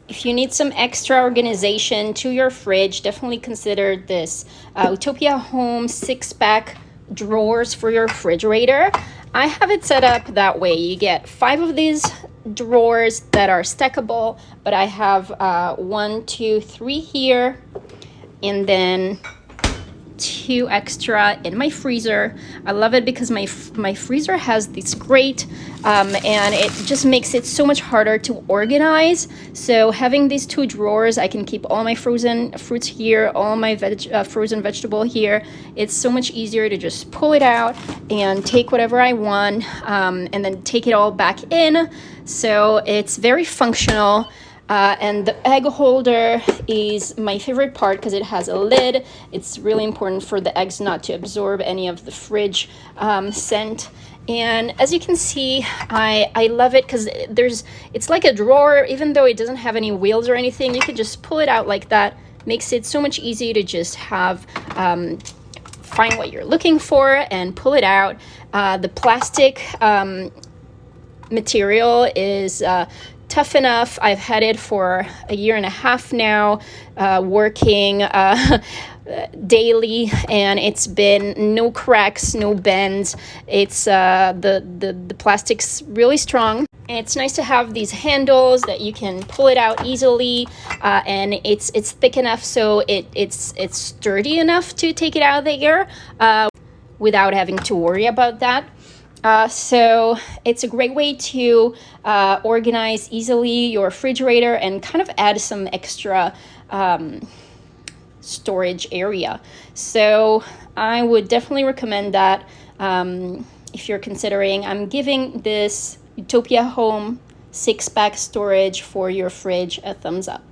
if you need some extra organization to your fridge, definitely consider this Utopia Home 6-pack drawers for your refrigerator. I have it set up that way. You get 5 of these drawers that are stackable, but I have 1, 2, 3 here, and then 2 extra in my freezer. I love it because my freezer has this grate, and it just makes it so much harder to organize. So having these 2 drawers, I can keep all my frozen fruits here, all my frozen vegetable here. It's so much easier to just pull it out and take whatever I want, and then take it all back in. So it's very functional. And the egg holder is my favorite part because it has a lid. It's really important for the eggs not to absorb any of the fridge scent. And as you can see, I love it because it's like a drawer. Even though it doesn't have any wheels or anything, you could just pull it out like that. Makes it so much easier to just have find what you're looking for and pull it out. The plastic material is tough enough. I've had it for a year and a half now, working daily, and it's been no cracks, no bends. It's the plastic's really strong. And it's nice to have these handles that you can pull it out easily, and it's thick enough so it's sturdy enough to take it out of there without having to worry about that. So it's a great way to organize easily your refrigerator and kind of add some extra storage area. So I would definitely recommend that if you're considering. I'm giving this Utopia Home 6-pack storage for your fridge a thumbs up.